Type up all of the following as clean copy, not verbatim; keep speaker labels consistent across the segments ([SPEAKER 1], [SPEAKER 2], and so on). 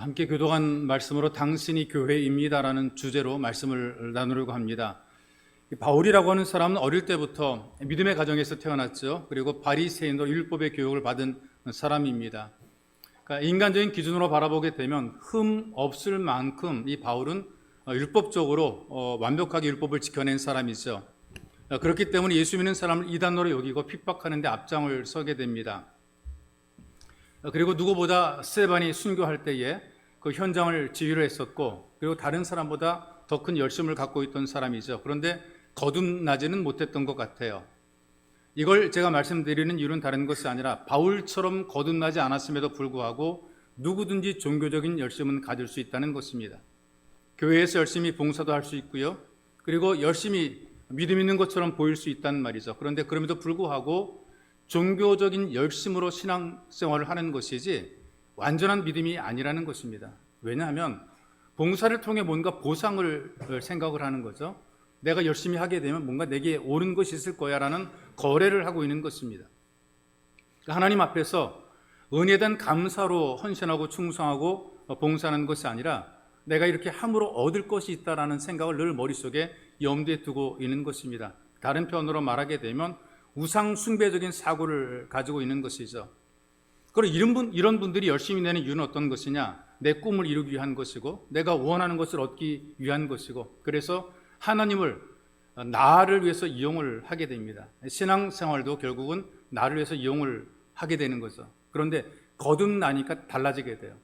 [SPEAKER 1] 함께 교독한 말씀으로 당신이 교회입니다라는 주제로 말씀을 나누려고 합니다. 바울이라고 하는 사람은 어릴 때부터 믿음의 가정에서 태어났죠. 그리고 바리새인으로 율법의 교육을 받은 사람입니다. 그러니까 인간적인 기준으로 바라보게 되면 흠 없을 만큼 이 바울은 율법적으로 완벽하게 율법을 지켜낸 사람이죠. 그렇기 때문에 예수 믿는 사람을 이단으로 여기고 핍박하는 데 앞장을 서게 됩니다. 그리고 누구보다 스데반이 순교할 때에 그 현장을 지휘를 했었고, 그리고 다른 사람보다 더 큰 열심을 갖고 있던 사람이죠. 그런데 거듭나지는 못했던 것 같아요. 이걸 제가 말씀드리는 이유는 다른 것이 아니라 바울처럼 거듭나지 않았음에도 불구하고 누구든지 종교적인 열심은 가질 수 있다는 것입니다. 교회에서 열심히 봉사도 할 수 있고요. 그리고 열심히 믿음 있는 것처럼 보일 수 있다는 말이죠. 그런데 그럼에도 불구하고 종교적인 열심으로 신앙생활을 하는 것이지 완전한 믿음이 아니라는 것입니다. 왜냐하면 봉사를 통해 뭔가 보상을 생각을 하는 거죠. 내가 열심히 하게 되면 뭔가 내게 옳은 것이 있을 거야 라는 거래를 하고 있는 것입니다. 하나님 앞에서 은혜에 대한 감사로 헌신하고 충성하고 봉사하는 것이 아니라 내가 이렇게 함으로 얻을 것이 있다라는 생각을 늘 머릿속에 염두에 두고 있는 것입니다. 다른 표현으로 말하게 되면 우상 숭배적인 사고를 가지고 있는 것이죠. 그리고 이런 분들이 열심히 내는 이유는 어떤 것이냐? 내 꿈을 이루기 위한 것이고 내가 원하는 것을 얻기 위한 것이고, 그래서 하나님을 나를 위해서 이용을 하게 됩니다. 신앙생활도 결국은 나를 위해서 이용을 하게 되는 거죠. 그런데 거듭나니까 달라지게 돼요.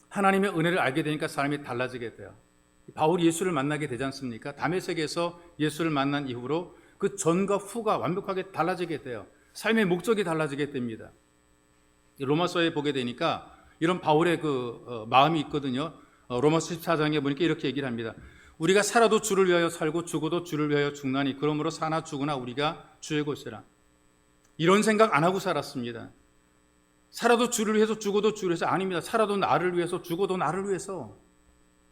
[SPEAKER 1] 하나님의 은혜를 알게 되니까 사람이 달라지게 돼요. 바울이 예수를 만나게 되지 않습니까? 다메섹에서 예수를 만난 이후로 그 전과 후가 완벽하게 달라지게 돼요. 삶의 목적이 달라지게 됩니다. 로마서에 보게 되니까 이런 바울의 마음이 있거든요. 로마서 14장에 보니까 이렇게 얘기를 합니다. 우리가 살아도 주를 위하여 살고 죽어도 주를 위하여 죽나니 그러므로 사나 죽으나 우리가 주의 것이라. 이런 생각 안 하고 살았습니다. 살아도 주를 위해서 죽어도 주를 위해서 아닙니다. 살아도 나를 위해서 죽어도 나를 위해서.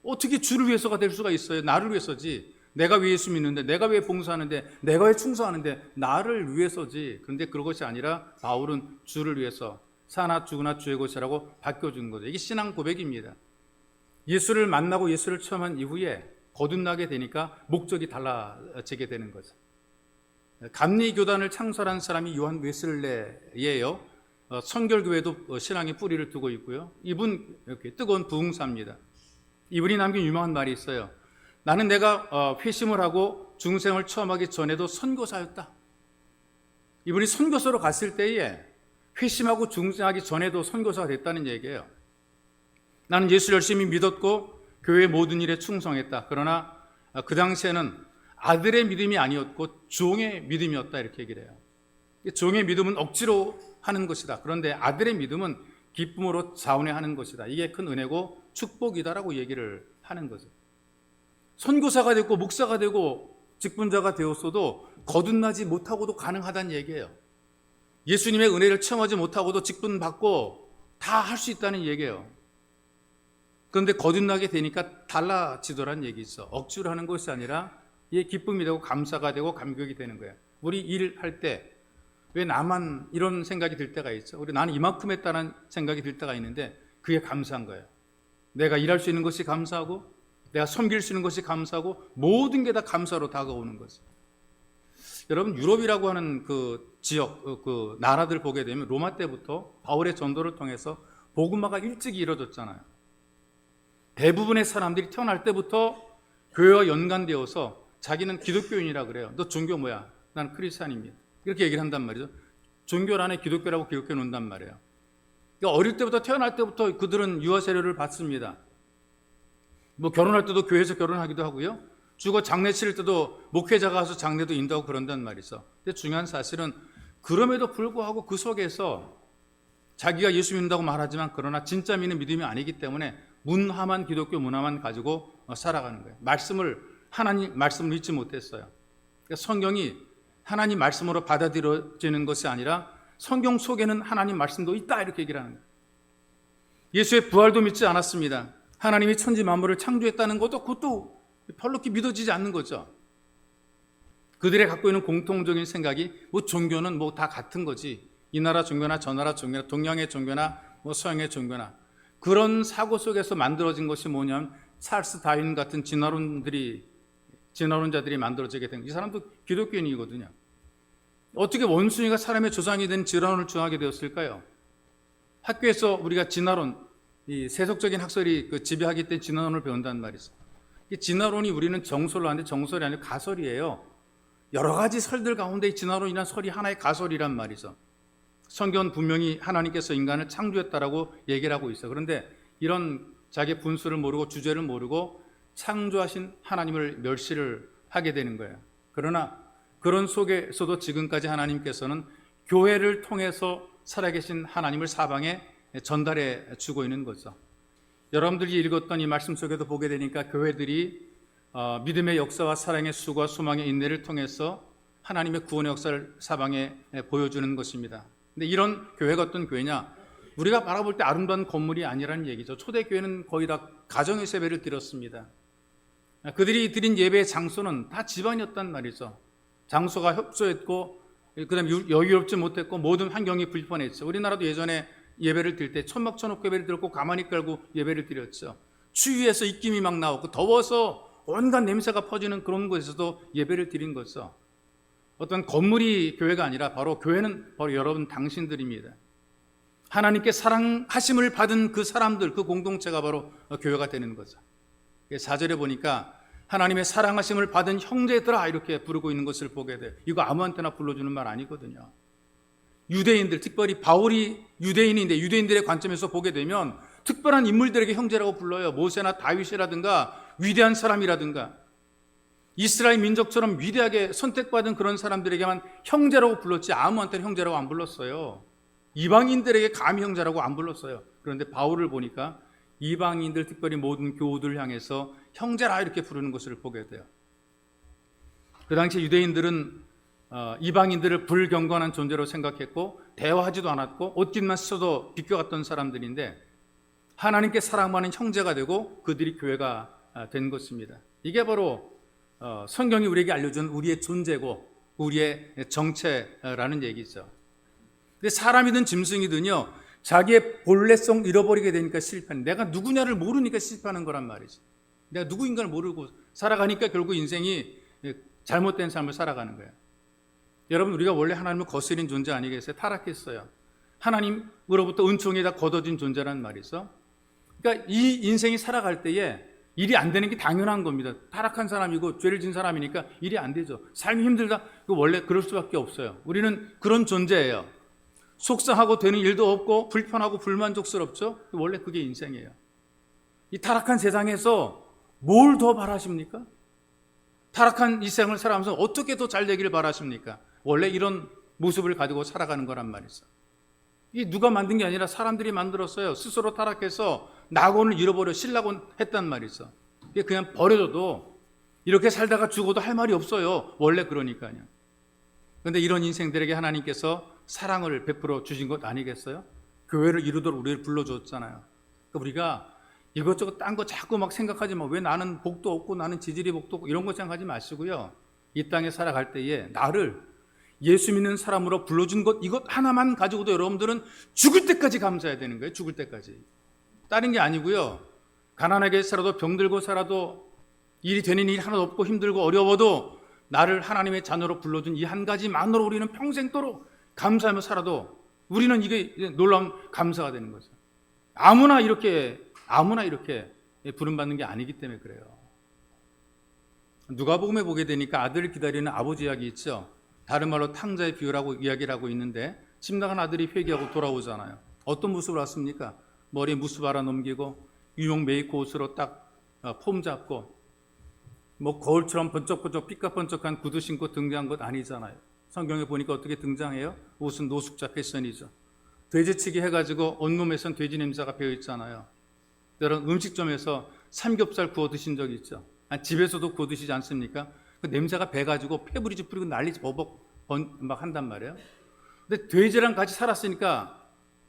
[SPEAKER 1] 어떻게 주를 위해서가 될 수가 있어요? 나를 위해서지. 내가 왜 예수 믿는데, 내가 왜 봉사하는데, 내가 왜 충성하는데, 나를 위해서지. 그런데 그것이 아니라 바울은 주를 위해서 사나 죽으나 주의 것이라고 바뀌어준 거죠. 이게 신앙 고백입니다. 예수를 만나고 예수를 체험한 이후에 거듭나게 되니까 목적이 달라지게 되는 거죠. 감리교단을 창설한 사람이 요한 웨슬레예요. 선결교회도 신앙의 뿌리를 두고 있고요. 이분 이렇게 뜨거운 부흥사입니다. 이분이 남긴 유명한 말이 있어요. 나는 내가 회심을 하고 중생을 처음하기 전에도 선교사였다. 이분이 선교사로 갔을 때에 회심하고 중생하기 전에도 선교사가 됐다는 얘기예요. 나는 예수를 열심히 믿었고 교회의 모든 일에 충성했다. 그러나 그 당시에는 아들의 믿음이 아니었고 종의 믿음이었다, 이렇게 얘기를 해요. 종의 믿음은 억지로 하는 것이다. 그런데 아들의 믿음은 기쁨으로 자원해하는 것이다. 이게 큰 은혜고 축복이다라고 얘기를 하는 거죠. 선교사가 되고 목사가 되고 직분자가 되었어도 거듭나지 못하고도 가능하다는 얘기예요. 예수님의 은혜를 체험하지 못하고도 직분 받고 다 할 수 있다는 얘기예요. 그런데 거듭나게 되니까 달라지더란 얘기죠. 억지로 하는 것이 아니라 이게 기쁨이 되고 감사가 되고 감격이 되는 거예요. 우리 일할 때 왜 나만 이런 생각이 들 때가 있죠. 우리 나는 이만큼 했다는 생각이 들 때가 있는데 그게 감사한 거예요. 내가 일할 수 있는 것이 감사하고 내가 섬길 수 있는 것이 감사하고 모든 게 다 감사로 다가오는 거죠. 여러분, 유럽이라고 하는 그 지역, 그 나라들 보게 되면 로마 때부터 바울의 전도를 통해서 복음화가 일찍이 이루어졌잖아요. 대부분의 사람들이 태어날 때부터 교회와 연관되어서 자기는 기독교인이라 그래요. 너 종교 뭐야? 나는 크리스찬입니다. 이렇게 얘기를 한단 말이죠. 종교란에 기독교라고 기록해 놓는단 말이에요. 그러니까 어릴 때부터 태어날 때부터 그들은 유아 세례를 받습니다. 뭐 결혼할 때도 교회에서 결혼하기도 하고요. 죽어 장례 치를 때도 목회자가 가서 장례도 인도하고 그런단 말이죠. 근데 중요한 사실은 그럼에도 불구하고 그 속에서 자기가 예수 믿는다고 말하지만 그러나 진짜 믿는 믿음이 아니기 때문에 문화만, 기독교 문화만 가지고 살아가는 거예요. 하나님 말씀을 믿지 못했어요. 그러니까 성경이 하나님 말씀으로 받아들여지는 것이 아니라 성경 속에는 하나님 말씀도 있다, 이렇게 얘기를 하는 거예요. 예수의 부활도 믿지 않았습니다. 하나님이 천지 만물을 창조했다는 것도 그것도 별로 이렇게 믿어지지 않는 거죠. 그들이 갖고 있는 공통적인 생각이 뭐 종교는 뭐 다 같은 거지. 이 나라 종교나 저 나라 종교나 동양의 종교나 뭐 서양의 종교나 그런 사고 속에서 만들어진 것이 뭐냐면 찰스 다윈 같은 진화론자들이 만들어지게 된, 이 사람도 기독교인이거든요. 어떻게 원숭이가 사람의 조상이 된 진화론을 주장하게 되었을까요? 학교에서 우리가 진화론, 이 세속적인 학설이 지배하기 때문에 진화론을 배운단 말이죠. 이 진화론이 우리는 정설로 하는데 정설이 아니라 가설이에요. 여러 가지 설들 가운데 이 진화론이란 설이 하나의 가설이란 말이죠. 성경은 분명히 하나님께서 인간을 창조했다라고 얘기를 하고 있어요. 그런데 이런 자기의 분수를 모르고 주제를 모르고 창조하신 하나님을 멸시를 하게 되는 거예요. 그러나 그런 속에서도 지금까지 하나님께서는 교회를 통해서 살아계신 하나님을 사방에 전달해 주고 있는 거죠. 여러분들이 읽었던 이 말씀 속에도 보게 되니까 교회들이 믿음의 역사와 사랑의 수고와 소망의 인내를 통해서 하나님의 구원의 역사를 사방에 보여주는 것입니다. 근데 이런 교회가 어떤 교회냐? 우리가 바라볼 때 아름다운 건물이 아니라는 얘기죠. 초대교회는 거의 다 가정에서 예배를 드렸습니다. 그들이 드린 예배의 장소는 다 집안이었단 말이죠. 장소가 협소했고 그다음에 여유롭지 못했고 모든 환경이 불편했죠. 우리나라도 예전에 예배를 드릴 때 천막 쳐놓고 예배를 드렸고 가만히 깔고 예배를 드렸죠. 추위에서 입김이 막 나오고 더워서 온갖 냄새가 퍼지는 그런 곳에서도 예배를 드린 거죠. 어떤 건물이 교회가 아니라 바로 교회는 바로 여러분 당신들입니다. 하나님께 사랑하심을 받은 그 사람들, 그 공동체가 바로 교회가 되는 거죠. 4절에 보니까 하나님의 사랑하심을 받은 형제들아 이렇게 부르고 있는 것을 보게 돼요. 이거 아무한테나 불러주는 말 아니거든요. 유대인들, 특별히 바울이 유대인인데 유대인들의 관점에서 보게 되면 특별한 인물들에게 형제라고 불러요. 모세나 다윗이라든가 위대한 사람이라든가 이스라엘 민족처럼 위대하게 선택받은 그런 사람들에게만 형제라고 불렀지 아무한테는 형제라고 안 불렀어요. 이방인들에게 감히 형제라고 안 불렀어요. 그런데 바울을 보니까 이방인들, 특별히 모든 교우들 향해서 형제라 이렇게 부르는 것을 보게 돼요. 그 당시 유대인들은 이방인들을 불경건한 존재로 생각했고 대화하지도 않았고 옷깃만 씻어도 비껴갔던 사람들인데 하나님께 사랑받는 형제가 되고 그들이 교회가 된 것입니다. 이게 바로 성경이 우리에게 알려준 우리의 존재고 우리의 정체라는 얘기죠. 근데 사람이든 짐승이든요, 자기의 본래성 잃어버리게 되니까 실패하는, 내가 누구냐를 모르니까 실패하는 거란 말이죠. 내가 누구인가를 모르고 살아가니까 결국 인생이 잘못된 삶을 살아가는 거예요. 여러분, 우리가 원래 하나님을 거스린 존재 아니겠어요? 타락했어요. 하나님으로부터 은총이 다 걷어진 존재란 말이죠. 그러니까 이 인생이 살아갈 때에 일이 안 되는 게 당연한 겁니다. 타락한 사람이고 죄를 진 사람이니까 일이 안 되죠. 삶이 힘들다. 원래 그럴 수밖에 없어요. 우리는 그런 존재예요. 속상하고 되는 일도 없고 불편하고 불만족스럽죠. 원래 그게 인생이에요. 이 타락한 세상에서 뭘 더 바라십니까? 타락한 이 생을 살아가면서 어떻게 더 잘 되기를 바라십니까? 원래 이런 모습을 가지고 살아가는 거란 말이죠. 이게 누가 만든 게 아니라 사람들이 만들었어요. 스스로 타락해서 낙원을 잃어버려 신락원 했단 말이죠. 이게 그냥 버려져도 이렇게 살다가 죽어도 할 말이 없어요. 원래 그러니까요. 그런데 이런 인생들에게 하나님께서 사랑을 베풀어 주신 것 아니겠어요? 교회를 이루도록 우리를 불러줬잖아요. 그러니까 우리가 이것저것 딴 거 자꾸 막 생각하지 마. 왜 나는 복도 없고 나는 지질이 복도 없고 이런 거 생각하지 마시고요. 이 땅에 살아갈 때에 나를 예수 믿는 사람으로 불러준 것 이것 하나만 가지고도 여러분들은 죽을 때까지 감사해야 되는 거예요. 죽을 때까지. 다른 게 아니고요. 가난하게 살아도 병들고 살아도 일이 되는 일이 하나도 없고 힘들고 어려워도 나를 하나님의 자녀로 불러준 이 한 가지만으로 우리는 평생도록 감사하며 살아도 우리는 이게 놀라운 감사가 되는 거죠. 아무나 이렇게 부름받는 게 아니기 때문에 그래요. 누가복음에 보게 되니까 아들을 기다리는 아버지 이야기 있죠. 다른 말로 탕자의 비유라고 이야기를 하고 있는데 집 나간 아들이 회개하고 돌아오잖아요. 어떤 모습을 왔습니까? 머리에 무스 알아 넘기고 유용 메이크 옷으로 딱 폼 잡고 뭐 거울처럼 번쩍번쩍 삐까번쩍한 구두 신고 등장한 것 아니잖아요. 성경에 보니까 어떻게 등장해요? 옷은 노숙자 패션이죠. 돼지치기 해가지고 온몸에선 돼지 냄새가 배어있잖아요. 여러분 음식점에서 삼겹살 구워 드신 적 있죠? 집에서도 구워 드시지 않습니까? 그 냄새가 배가지고 페브리즈 뿌리고 난리 버벅 막 한단 말이에요. 근데 돼지랑 같이 살았으니까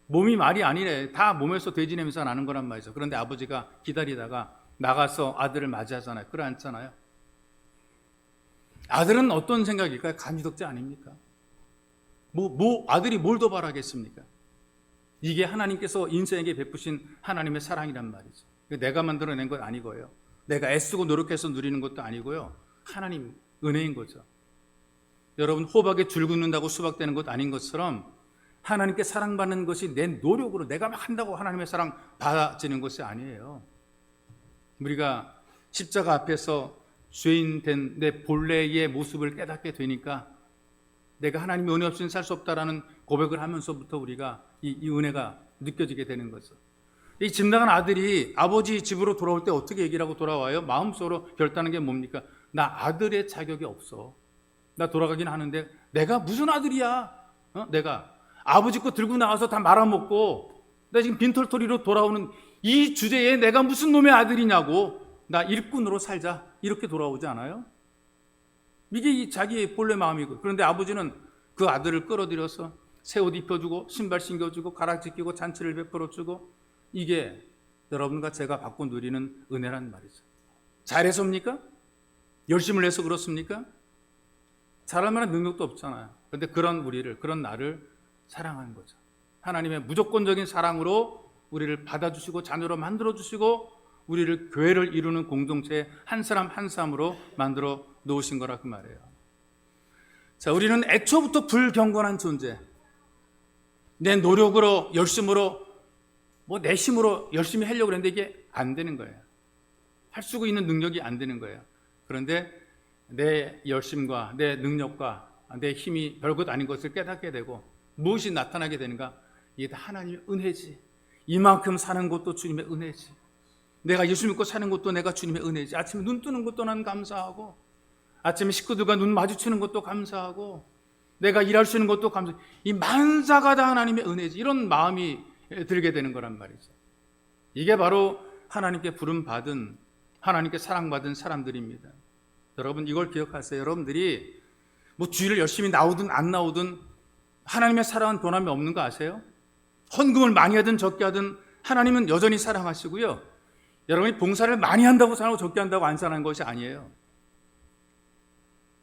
[SPEAKER 1] 몸이 말이 아니래. 다 몸에서 돼지 냄새가 나는 거란 말이죠. 그런데 아버지가 기다리다가 나가서 아들을 맞이하잖아요. 끌어안잖아요. 아들은 어떤 생각일까요? 감지덕지 아닙니까? 아들이 뭘 더 바라겠습니까? 이게 하나님께서 인생에게 베푸신 하나님의 사랑이란 말이죠. 내가 만들어낸 건 아니고요. 내가 애쓰고 노력해서 누리는 것도 아니고요. 하나님 은혜인 거죠. 여러분, 호박에 줄 긋는다고 수박 되는 것 아닌 것처럼 하나님께 사랑받는 것이 내 노력으로 내가 막 한다고 하나님의 사랑 받아지는 것이 아니에요. 우리가 십자가 앞에서 죄인 된 내 본래의 모습을 깨닫게 되니까 내가 하나님의 은혜 없이는 살 수 없다라는 고백을 하면서부터 우리가 이 은혜가 느껴지게 되는 거죠. 이 집 나간 아들이 아버지 집으로 돌아올 때 어떻게 얘기를 하고 돌아와요? 마음속으로 결단하는 게 뭡니까? 나 아들의 자격이 없어. 나 돌아가긴 하는데 내가 무슨 아들이야? 내가 아버지 거 들고 나와서 다 말아먹고 나 지금 빈털터리로 돌아오는 이 주제에 내가 무슨 놈의 아들이냐고, 나 일꾼으로 살자, 이렇게 돌아오지 않아요? 이게 자기의 본래 마음이고, 그런데 아버지는 그 아들을 끌어들여서 새 옷 입혀주고 신발 신겨주고 가락지 끼고 잔치를 베풀어주고, 이게 여러분과 제가 받고 누리는 은혜란 말이죠. 잘해서입니까? 열심을 해서 그렇습니까? 잘할 만한 능력도 없잖아요. 그런데 그런 우리를, 그런 나를 사랑하는 거죠. 하나님의 무조건적인 사랑으로 우리를 받아주시고 자녀로 만들어주시고 우리를 교회를 이루는 공동체의 한 사람 한 사람으로 만들어 놓으신 거라 그 말이에요. 자, 우리는 애초부터 불경건한 존재, 내 노력으로 열심으로 내 힘으로 열심히 하려고 그랬는데 이게 안 되는 거예요. 할 수 있는 능력이 안 되는 거예요. 그런데 내 열심과 내 능력과 내 힘이 별것 아닌 것을 깨닫게 되고 무엇이 나타나게 되는가? 이게 다 하나님의 은혜지. 이만큼 사는 것도 주님의 은혜지. 내가 예수 믿고 사는 것도 내가 주님의 은혜지. 아침에 눈 뜨는 것도 난 감사하고, 아침에 식구들과 눈 마주치는 것도 감사하고, 내가 일할 수 있는 것도 감사하고, 이 만사가 다 하나님의 은혜지. 이런 마음이 들게 되는 거란 말이죠. 이게 바로 하나님께 부름받은, 하나님께 사랑받은 사람들입니다. 여러분, 이걸 기억하세요. 여러분들이 주일을 열심히 나오든 안 나오든 하나님의 사랑은 변함이 없는 거 아세요? 헌금을 많이 하든 적게 하든 하나님은 여전히 사랑하시고요. 여러분이 봉사를 많이 한다고 사랑하고 적게 한다고 안 사랑하는 것이 아니에요.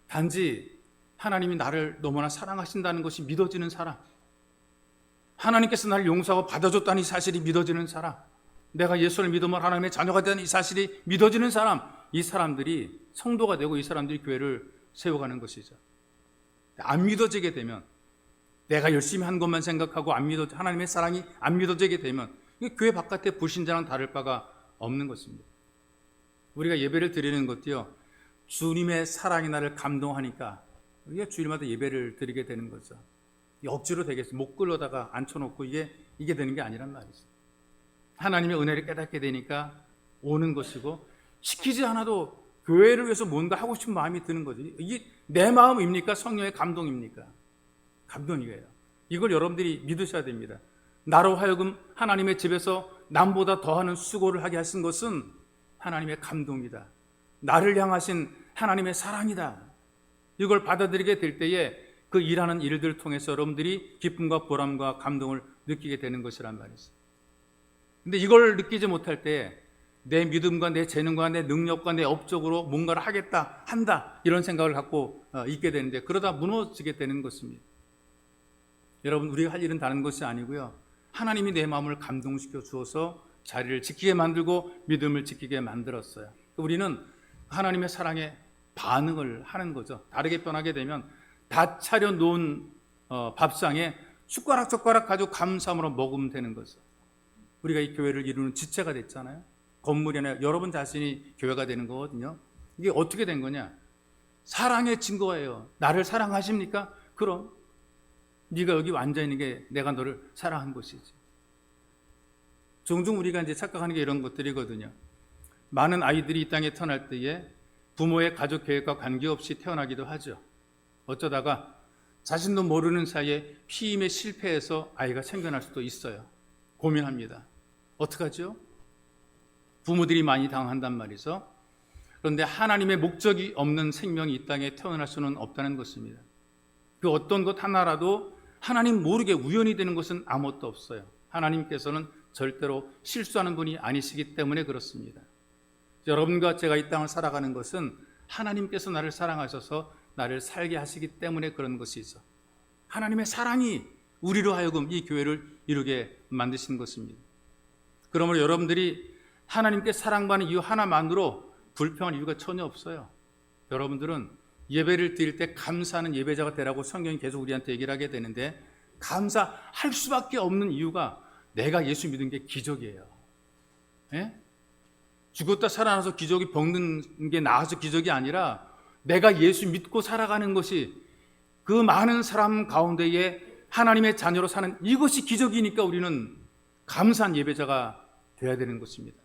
[SPEAKER 1] 단지 하나님이 나를 너무나 사랑하신다는 것이 믿어지는 사람, 하나님께서 나를 용서하고 받아줬다는 이 사실이 믿어지는 사람, 내가 예수를 믿으면 하나님의 자녀가 되는 이 사실이 믿어지는 사람, 이 사람들이 성도가 되고 이 사람들이 교회를 세워가는 것이죠. 안 믿어지게 되면, 내가 열심히 한 것만 생각하고 하나님의 사랑이 안 믿어지게 되면 교회 바깥의 불신자랑 다를 바가 없는 것입니다. 우리가 예배를 드리는 것도요, 주님의 사랑이 나를 감동하니까 우리가 주일마다 예배를 드리게 되는 거죠. 억지로 되겠어요. 목 끌러다가 앉혀놓고 이게 되는 게 아니란 말이죠. 하나님의 은혜를 깨닫게 되니까 오는 것이고, 시키지 않아도 교회를 위해서 뭔가 하고 싶은 마음이 드는 거죠. 이게 내 마음입니까? 성령의 감동입니까? 감동이에요. 이걸 여러분들이 믿으셔야 됩니다. 나로 하여금 하나님의 집에서 남보다 더하는 수고를 하게 하신 것은 하나님의 감동이다. 나를 향하신 하나님의 사랑이다. 이걸 받아들이게 될 때에 그 일하는 일들을 통해서 여러분들이 기쁨과 보람과 감동을 느끼게 되는 것이란 말이죠. 근데 이걸 느끼지 못할 때 내 믿음과 내 재능과 내 능력과 내 업적으로 뭔가를 하겠다, 한다, 이런 생각을 갖고 있게 되는데, 그러다 무너지게 되는 것입니다. 여러분, 우리가 할 일은 다른 것이 아니고요, 하나님이 내 마음을 감동시켜 주어서 자리를 지키게 만들고 믿음을 지키게 만들었어요. 우리는 하나님의 사랑에 반응을 하는 거죠. 다르게 변하게 되면 다 차려놓은 밥상에 숟가락 가지고 감사함으로 먹으면 되는 거죠. 우리가 이 교회를 이루는 지체가 됐잖아요. 건물이 아니라 여러분 자신이 교회가 되는 거거든요. 이게 어떻게 된 거냐? 사랑의 증거예요. 나를 사랑하십니까? 그럼 네가 여기 앉아있는 게 내가 너를 사랑한 것이지. 종종 우리가 이제 착각하는 게 이런 것들이거든요. 많은 아이들이 이 땅에 태어날 때에 부모의 가족 계획과 관계없이 태어나기도 하죠. 어쩌다가 자신도 모르는 사이에 피임에 실패해서 아이가 생겨날 수도 있어요. 고민합니다. 어떡하죠? 부모들이 많이 당한단 말이죠. 그런데 하나님의 목적이 없는 생명이 이 땅에 태어날 수는 없다는 것입니다. 그 어떤 것 하나라도 하나님 모르게 우연히 되는 것은 아무것도 없어요. 하나님께서는 절대로 실수하는 분이 아니시기 때문에 그렇습니다. 여러분과 제가 이 땅을 살아가는 것은 하나님께서 나를 사랑하셔서 나를 살게 하시기 때문에 그런 것이죠. 하나님의 사랑이 우리로 하여금 이 교회를 이루게 만드신 것입니다. 그러므로 여러분들이 하나님께 사랑받는 이유 하나만으로 불평할 이유가 전혀 없어요. 여러분들은 예배를 드릴 때 감사하는 예배자가 되라고 성경이 계속 우리한테 얘기를 하게 되는데, 감사할 수밖에 없는 이유가 내가 예수 믿은 게 기적이에요. 예? 죽었다 살아나서 기적이 병든 게 나아서 기적이 아니라 내가 예수 믿고 살아가는 것이, 그 많은 사람 가운데에 하나님의 자녀로 사는 이것이 기적이니까 우리는 감사한 예배자가 되어야 되는 것입니다.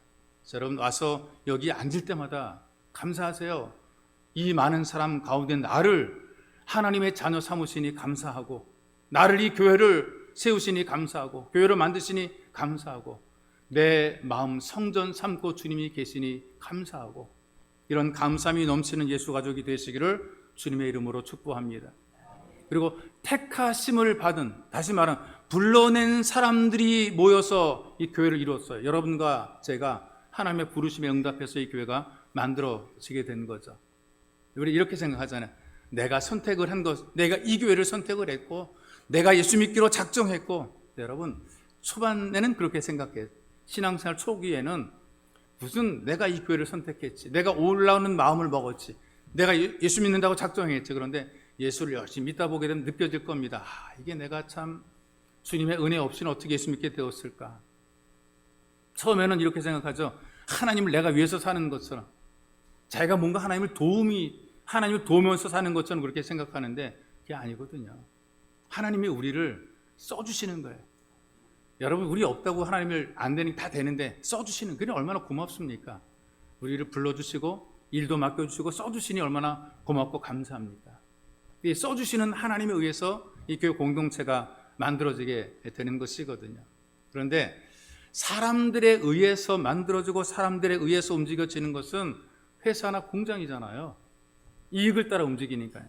[SPEAKER 1] 여러분 와서 여기 앉을 때마다 감사하세요. 이 많은 사람 가운데 나를 하나님의 자녀 삼으시니 감사하고, 나를 이 교회를 세우시니 감사하고, 교회를 만드시니 감사하고, 내 마음 성전 삼고 주님이 계시니 감사하고, 이런 감사함이 넘치는 예수 가족이 되시기를 주님의 이름으로 축복합니다. 그리고 택하심을 받은, 다시 말하면 불러낸 사람들이 모여서 이 교회를 이루었어요. 여러분과 제가 하나님의 부르심에 응답해서 이 교회가 만들어지게 된 거죠. 우리 이렇게 생각하잖아요. 내가 선택을 한 것, 내가 이 교회를 선택을 했고, 내가 예수 믿기로 작정했고. 여러분 초반에는 그렇게 생각해요. 신앙생활 초기에는 무슨 내가 이 교회를 선택했지, 내가 올라오는 마음을 먹었지, 내가 예수 믿는다고 작정했지. 그런데 예수를 열심히 믿다 보게 되면 느껴질 겁니다. 이게 내가 참 주님의 은혜 없이는 어떻게 예수 믿게 되었을까. 처음에는 이렇게 생각하죠. 하나님을 내가 위해서 사는 것처럼, 자기가 뭔가 하나님을 도우면서 사는 것처럼 그렇게 생각하는데 그게 아니거든요. 하나님이 우리를 써주시는 거예요. 여러분, 우리 없다고 하나님을 안 되니 다 되는데 써주시는, 그게 얼마나 고맙습니까? 우리를 불러주시고 일도 맡겨주시고 써주시니 얼마나 고맙고 감사합니까? 써주시는 하나님에 의해서 이 교회 공동체가 만들어지게 되는 것이거든요. 그런데 사람들에 의해서 만들어지고 사람들에 의해서 움직여지는 것은 회사나 공장이잖아요. 이익을 따라 움직이니까요.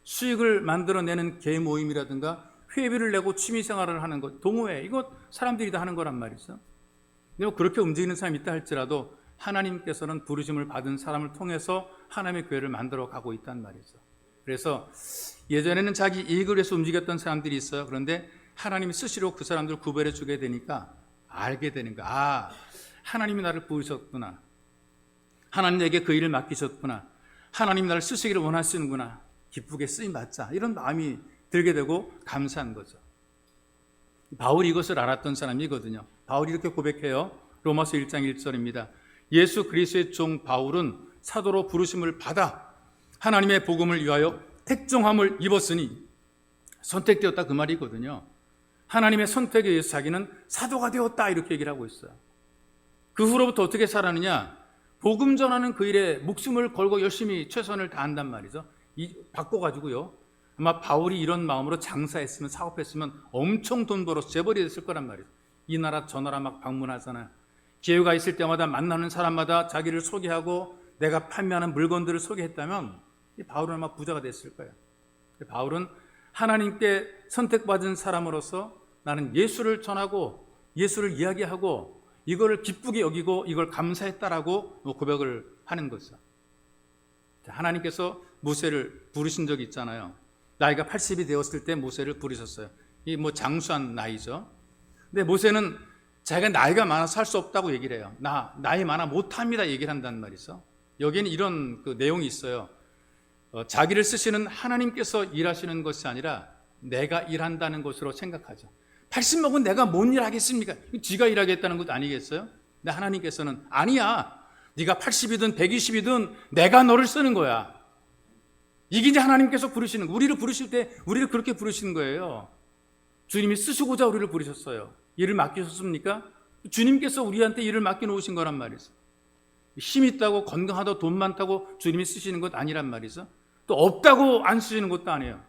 [SPEAKER 1] 수익을 만들어내는 개 모임이라든가 회비를 내고 취미생활을 하는 것, 동호회, 이거 사람들이 다 하는 거란 말이죠. 근데 그렇게 움직이는 사람이 있다 할지라도 하나님께서는 부르심을 받은 사람을 통해서 하나님의 교회를 만들어 가고 있단 말이죠. 그래서 예전에는 자기 이익을 위해서 움직였던 사람들이 있어요. 그런데 하나님이 쓰시려고 그 사람들을 구별해 주게 되니까 알게 되는 거야. 하나님이 나를 부르셨구나. 하나님 내게 그 일을 맡기셨구나. 하나님이 나를 쓰시기를 원하시는구나. 기쁘게 쓰임받자. 이런 마음이 들게 되고 감사한 거죠. 바울이 이것을 알았던 사람이거든요. 바울이 이렇게 고백해요. 로마서 1장 1절입니다. 예수 그리스도의 종 바울은 사도로 부르심을 받아 하나님의 복음을 위하여 택정함을 입었으니, 선택되었다 그 말이거든요. 하나님의 선택에 의해서 자기는 사도가 되었다 이렇게 얘기를 하고 있어요. 그 후로부터 어떻게 살았느냐? 복음 전하는 그 일에 목숨을 걸고 열심히 최선을 다한단 말이죠. 바꿔가지고요. 아마 바울이 이런 마음으로 장사했으면, 사업했으면 엄청 돈 벌어서 재벌이 됐을 거란 말이죠. 이 나라 저 나라 막 방문하잖아요. 기회가 있을 때마다 만나는 사람마다 자기를 소개하고 내가 판매하는 물건들을 소개했다면 이 바울은 아마 부자가 됐을 거예요. 바울은 하나님께 선택받은 사람으로서 나는 예수를 전하고 예수를 이야기하고 이거를 기쁘게 여기고 이걸 감사했다라고 고백을 하는 거죠. 하나님께서 모세를 부르신 적이 있잖아요. 나이가 80이 되었을 때 모세를 부르셨어요. 이 장수한 나이죠. 근데 모세는 자기가 나이가 많아서 할 수 없다고 얘기를 해요. 나이 많아 못합니다 얘기를 한단 말이죠. 여기에는 이런 내용이 있어요. 자기를 쓰시는 하나님께서 일하시는 것이 아니라 내가 일한다는 것으로 생각하죠. 80 먹은 내가 뭔 일 하겠습니까? 지가 일하겠다는 것도 아니겠어요? 근데 하나님께서는 아니야. 네가 80이든 120이든 내가 너를 쓰는 거야. 이게 이제 하나님께서 부르시는 거. 우리를 부르실 때 우리를 그렇게 부르시는 거예요. 주님이 쓰시고자 우리를 부르셨어요. 일을 맡기셨습니까? 주님께서 우리한테 일을 맡겨놓으신 거란 말이죠. 힘 있다고 건강하다고 돈 많다고 주님이 쓰시는 것 아니란 말이죠. 또 없다고 안 쓰시는 것도 아니에요.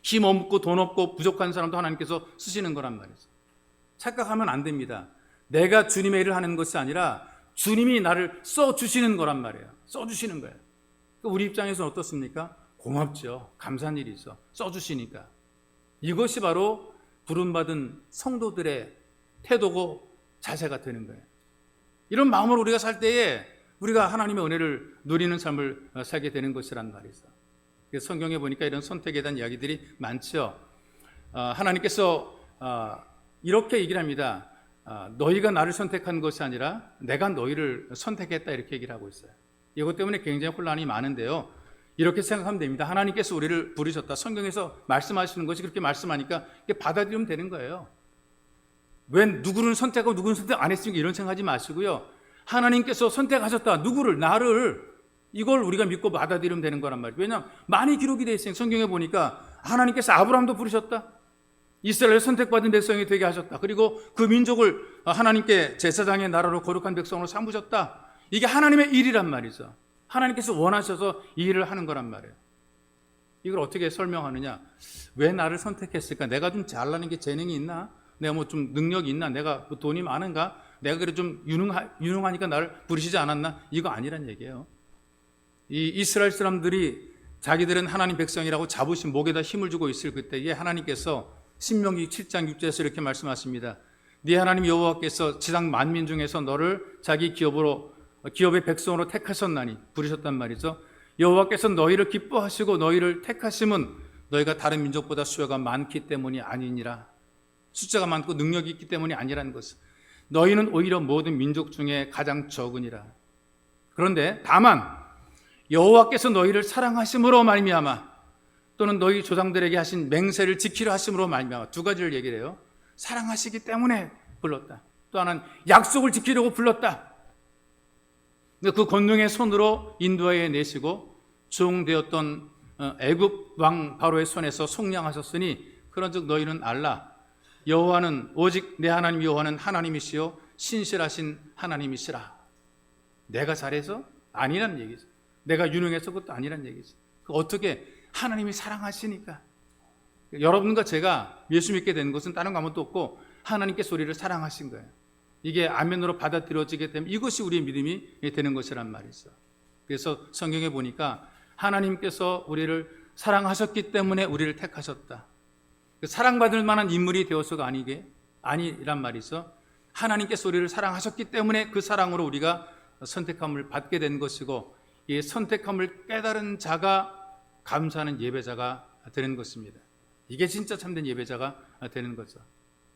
[SPEAKER 1] 힘 없고 돈 없고 부족한 사람도 하나님께서 쓰시는 거란 말이죠. 착각하면 안 됩니다. 내가 주님의 일을 하는 것이 아니라 주님이 나를 써주시는 거란 말이에요. 써주시는 거예요. 우리 입장에서는 어떻습니까? 고맙죠. 감사한 일이죠. 써주시니까. 이것이 바로 부름받은 성도들의 태도고 자세가 되는 거예요. 이런 마음으로 우리가 살 때에 우리가 하나님의 은혜를 누리는 삶을 살게 되는 것이란 말이죠. 성경에 보니까 이런 선택에 대한 이야기들이 많죠. 하나님께서 이렇게 얘기를 합니다. 너희가 나를 선택한 것이 아니라 내가 너희를 선택했다, 이렇게 얘기를 하고 있어요. 이것 때문에 굉장히 혼란이 많은데요. 이렇게 생각하면 됩니다. 하나님께서 우리를 부르셨다. 성경에서 말씀하시는 것이 그렇게 말씀하니까 이게 받아들이면 되는 거예요. 왜 누구를 선택하고 누구는 선택 안 했으니까 이런 생각하지 마시고요. 하나님께서 선택하셨다. 누구를? 나를. 이걸 우리가 믿고 받아들이면 되는 거란 말이에요. 왜냐하면 많이 기록이 되어 있으니까. 성경에 보니까 하나님께서 아브라함도 부르셨다. 이스라엘 선택받은 백성이 되게 하셨다. 그리고 그 민족을 하나님께 제사장의 나라로 거룩한 백성으로 삼으셨다. 이게 하나님의 일이란 말이죠. 하나님께서 원하셔서 이 일을 하는 거란 말이에요. 이걸 어떻게 설명하느냐? 왜 나를 선택했을까? 내가 좀 잘나는 게 재능이 있나? 내가 뭐 좀 능력이 있나? 내가 뭐 돈이 많은가? 내가 그래 좀 유능하니까 나를 부르시지 않았나? 이거 아니란 얘기예요. 이 이스라엘 사람들이 자기들은 하나님 백성이라고 자부심, 목에다 힘을 주고 있을 그때에 하나님께서 신명기 7장 6절에서 이렇게 말씀하십니다. 네 하나님 여호와께서 지상 만민 중에서 너를 자기 기업의 백성으로 택하셨나니, 부르셨단 말이죠. 여호와께서 너희를 기뻐하시고 너희를 택하심은 너희가 다른 민족보다 수요가 많기 때문이 아니니라. 숫자가 많고 능력이 있기 때문이 아니라는 것은, 너희는 오히려 모든 민족 중에 가장 적으니라. 그런데 다만 여호와께서 너희를 사랑하심으로 말미암아, 또는 너희 조상들에게 하신 맹세를 지키려 하심으로 말미암아, 두 가지를 얘기를 해요. 사랑하시기 때문에 불렀다. 또 하나는 약속을 지키려고 불렀다. 그 권능의 손으로 인도하여 내시고 종되었던 애굽 왕 바로의 손에서 속량하셨으니, 그런즉 너희는 알라. 여호와는 오직 내 하나님 여호와는 하나님이시요 신실하신 하나님이시라. 내가 잘해서? 아니란 얘기죠. 내가 유능해서? 그것도 아니란 얘기죠. 어떻게? 하나님이 사랑하시니까. 여러분과 제가 예수 믿게 된 것은 다른 거 아무것도 없고 하나님께서 우리를 사랑하신 거예요. 이게 아멘으로 받아들여지게 되면 이것이 우리의 믿음이 되는 것이란 말이죠. 그래서 성경에 보니까 하나님께서 우리를 사랑하셨기 때문에 우리를 택하셨다. 사랑받을 만한 인물이 되어서가 아니란 말이죠. 하나님께서 우리를 사랑하셨기 때문에 그 사랑으로 우리가 선택함을 받게 된 것이고, 이 선택함을 깨달은 자가 감사하는 예배자가 되는 것입니다. 이게 진짜 참된 예배자가 되는 거죠.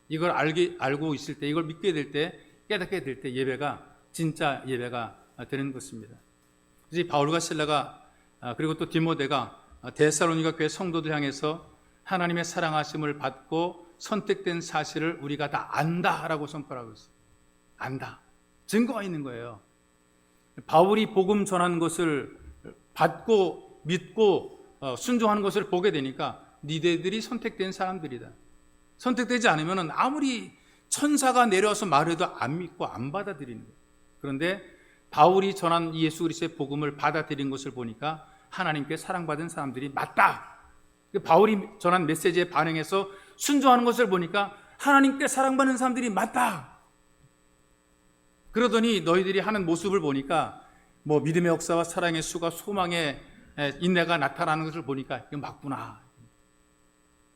[SPEAKER 1] 이걸 알고 있을 때, 이걸 믿게 될 때, 깨닫게 될 때 예배가 진짜 예배가 되는 것입니다. 그래서 바울과 실라가 그리고 또 디모데가 데살로니가 교회 성도들 향해서 하나님의 사랑하심을 받고 선택된 사실을 우리가 다 안다라고 선포하고 있어요. 안다. 증거가 있는 거예요. 바울이 복음 전하는 것을 받고 믿고 순종하는 것을 보게 되니까 니네들이 선택된 사람들이다. 선택되지 않으면 아무리 천사가 내려와서 말해도 안 믿고 안 받아들이는 거예요. 그런데 바울이 전한 예수 그리스도의 복음을 받아들인 것을 보니까 하나님께 사랑받은 사람들이 맞다. 바울이 전한 메시지에 반응해서 순종하는 것을 보니까 하나님께 사랑받는 사람들이 맞다. 그러더니 너희들이 하는 모습을 보니까 뭐 믿음의 역사와 사랑의 수가 소망의 인내가 나타나는 것을 보니까 이거 맞구나.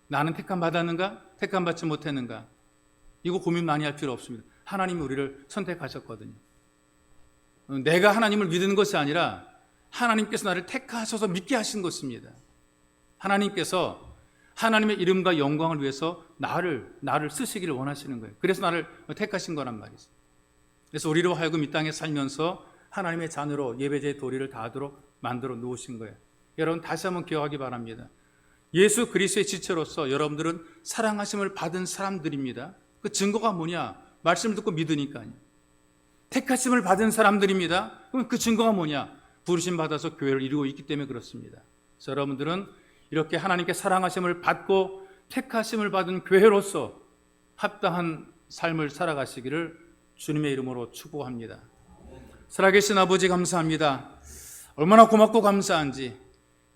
[SPEAKER 1] 나는 택함 받았는가? 택함 받지 못했는가? 이거 고민 많이 할 필요 없습니다. 하나님이 우리를 선택하셨거든요. 내가 하나님을 믿는 것이 아니라 하나님께서 나를 택하셔서 믿게 하신 것입니다. 하나님께서 하나님의 이름과 영광을 위해서 나를 쓰시기를 원하시는 거예요. 그래서 나를 택하신 거란 말이죠. 그래서 우리로 하여금 이 땅에 살면서 하나님의 자녀로 예배제의 도리를 다하도록 만들어 놓으신 거예요. 여러분 다시 한번 기억하기 바랍니다. 예수 그리스도의 지체로서 여러분들은 사랑하심을 받은 사람들입니다. 그 증거가 뭐냐? 말씀을 듣고 믿으니까요. 택하심을 받은 사람들입니다. 그럼 그 증거가 뭐냐? 부르심 받아서 교회를 이루고 있기 때문에 그렇습니다. 그래서 여러분들은 이렇게 하나님께 사랑하심을 받고 택하심을 받은 교회로서 합당한 삶을 살아가시기를 주님의 이름으로 축복합니다. 살아계신 아버지 감사합니다. 얼마나 고맙고 감사한지.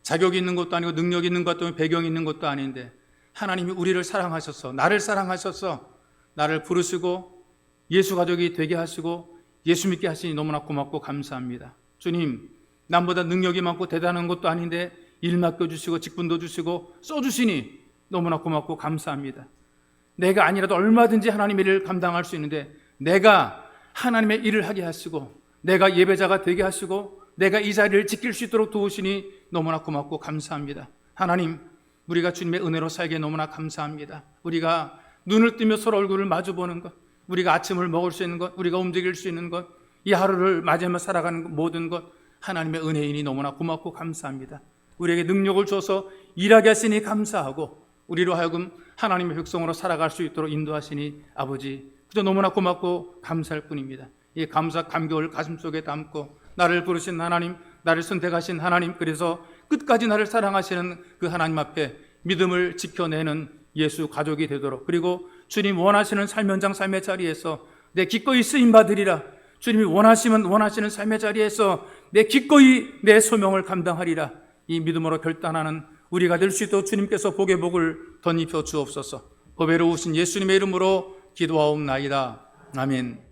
[SPEAKER 1] 자격이 있는 것도 아니고 능력이 있는 것도 아니고 배경이 있는 것도 아닌데 하나님이 우리를 사랑하셔서 나를 사랑하셔서 나를 부르시고 예수 가족이 되게 하시고 예수 믿게 하시니 너무나 고맙고 감사합니다. 주님, 남보다 능력이 많고 대단한 것도 아닌데 일 맡겨주시고 직분도 주시고 써주시니 너무나 고맙고 감사합니다. 내가 아니라도 얼마든지 하나님의 일을 감당할 수 있는데 내가 하나님의 일을 하게 하시고 내가 예배자가 되게 하시고 내가 이 자리를 지킬 수 있도록 도우시니 너무나 고맙고 감사합니다. 하나님, 우리가 주님의 은혜로 살기에 너무나 감사합니다. 우리가 눈을 뜨며 서로 얼굴을 마주보는 것, 우리가 아침을 먹을 수 있는 것, 우리가 움직일 수 있는 것, 이 하루를 맞이하며 살아가는 모든 것, 하나님의 은혜이니 너무나 고맙고 감사합니다. 우리에게 능력을 줘서 일하게 하시니 감사하고 우리로 하여금 하나님의 백성으로 살아갈 수 있도록 인도하시니 아버지 그저 너무나 고맙고 감사할 뿐입니다. 이 감사 감격을 가슴속에 담고 나를 부르신 하나님, 나를 선택하신 하나님, 그래서 끝까지 나를 사랑하시는 그 하나님 앞에 믿음을 지켜내는 예수 가족이 되도록, 그리고 주님 원하시는 삶 현장 삶의 자리에서 내 기꺼이 쓰임받으리라, 주님이 원하시는 삶의 자리에서 내 기꺼이 내 소명을 감당하리라, 이 믿음으로 결단하는 우리가 될 수 있도록 주님께서 복의 복을 덧입혀 주옵소서. 보배로우신 예수님의 이름으로 기도하옵나이다. 아멘.